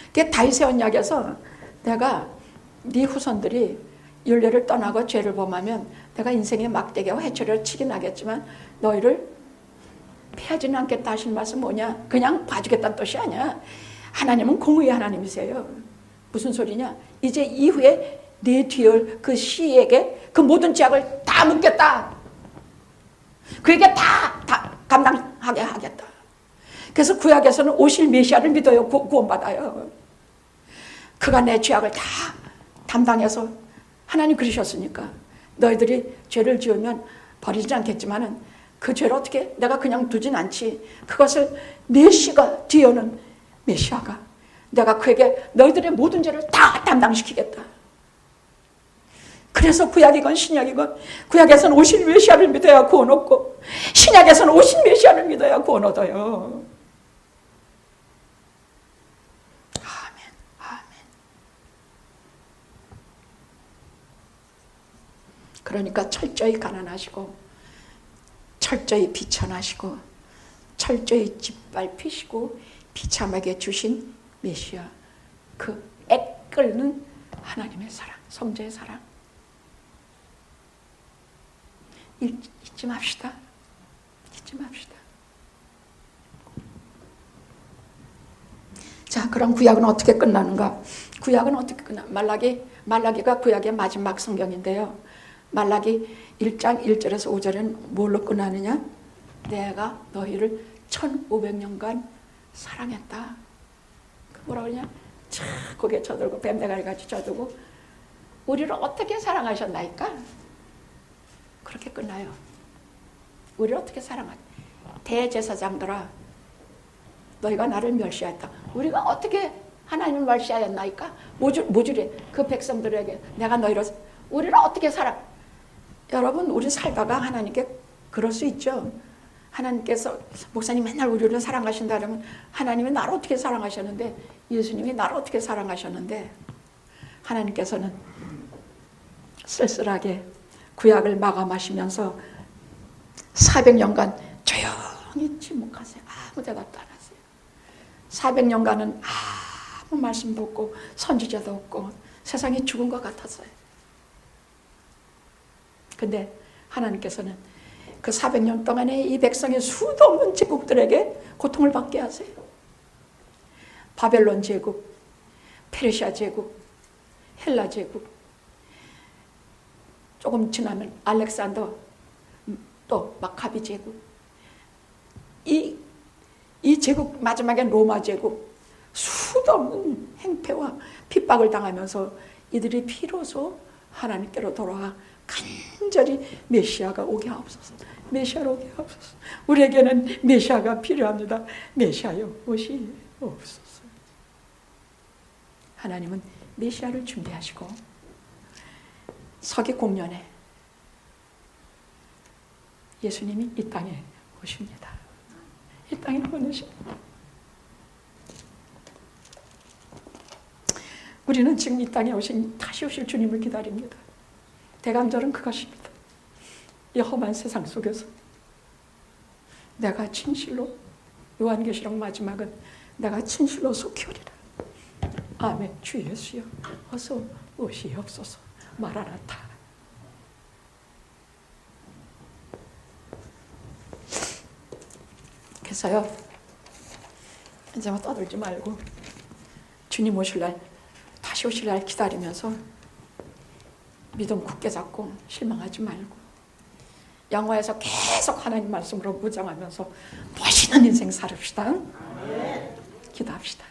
그게 다윗의 언약에서 내가 네 후손들이 율례를 떠나고 죄를 범하면 내가 인생의 막대기와 해초리를 치긴 하겠지만 너희를 패하지는 않겠다 하신 말씀 뭐냐? 그냥 봐주겠다는 뜻이 아니야. 하나님은 공의의 하나님이세요. 무슨 소리냐? 이제 이후에 내 뒤에 올 그 시에게 그 모든 죄악을 다 묻겠다. 그에게 다 감당하게 하겠다. 그래서 구약에서는 오실 메시아를 믿어요. 구원받아요. 그가 내 죄악을 다 담당해서 하나님 그러셨으니까 너희들이 죄를 지으면 버리지 않겠지만은 그 죄를 어떻게 내가 그냥 두진 않지. 그것을 내 시가 뒤에 오는 메시아가 내가 그에게 너희들의 모든 죄를 다 담당시키겠다. 그래서 구약이건 신약이건 구약에서는 오실 메시아를 믿어야 구원 얻고 신약에서는 오실 메시아를 믿어야 구원 얻어요. 아멘, 아멘. 그러니까 철저히 가난하시고 철저히 비천하시고 철저히 짓밟히시고 비참하게 주신 메시아, 그 애끓는 하나님의 사랑, 성자의 사랑 잊지 맙시다. 잊지 맙시다. 자, 그럼 구약은 어떻게 끝나는가? 구약은 어떻게 끝나? 말라기가 구약의 마지막 성경인데요. 말라기 1장 1절에서 5절은 뭘로 끝나느냐? 내가 너희를 1500년간 사랑했다. 그 뭐라 그러냐? 참 고개 쳐들고 뱀대가리 같이 쳐들고 우리를 어떻게 사랑하셨나이까? 그렇게 끝나요. 우리를 어떻게 사랑하냐? 대제사장들아, 너희가 나를 멸시했다. 우리가 어떻게 하나님을 멸시하였나이까? 모질해. 그 백성들에게 내가 너희를 우리를 어떻게 사랑? 여러분, 우리 살다가 하나님께 그럴 수 있죠. 하나님께서 목사님 맨날 우리를 사랑하신다 그러면 하나님이 나를 어떻게 사랑하셨는데, 예수님이 나를 어떻게 사랑하셨는데, 하나님께서는 쓸쓸하게 구약을 마감하시면서 400년간 조용히 침묵하세요. 아무 대답도 안 하세요. 400년간은 아무 말씀도 없고 선지자도 없고 세상이 죽은 것 같았어요. 근데 하나님께서는 그 400년 동안에 이 백성의 수도 없는 제국들에게 고통을 받게 하세요. 바벨론 제국, 페르시아 제국, 헬라 제국, 조금 지나면 알렉산더, 또 마카비 제국, 이 제국 마지막에 로마 제국, 수도 없는 행패와 핍박을 당하면서 이들이 비로소 하나님께로 돌아와 간절히 메시아가 오게 하옵소서. 메시아로 오게 하옵소서. 우리에게는 메시아가 필요합니다. 메시아여 오시옵소서. 하나님은 메시아를 준비하시고 서기 공년에 예수님이 이 땅에 오십니다. 이 땅에 보내십니다. 우리는 지금 이 땅에 다시 오실 주님을 기다립니다. 대감절은 그것입니다. 이 험한 세상 속에서 내가 진실로, 요한계시록 마지막은 내가 진실로 속히 오리라. 아멘. 주 예수여 어서 오시옵소서. 마라나타. 그래서요, 이제 뭐 떠들지 말고 주님 오실 날, 다시 오실 날 기다리면서 믿음 굳게 잡고 실망하지 말고 영화에서 계속 하나님 말씀으로 무장하면서 멋있는 인생 살읍시다. 기도합시다.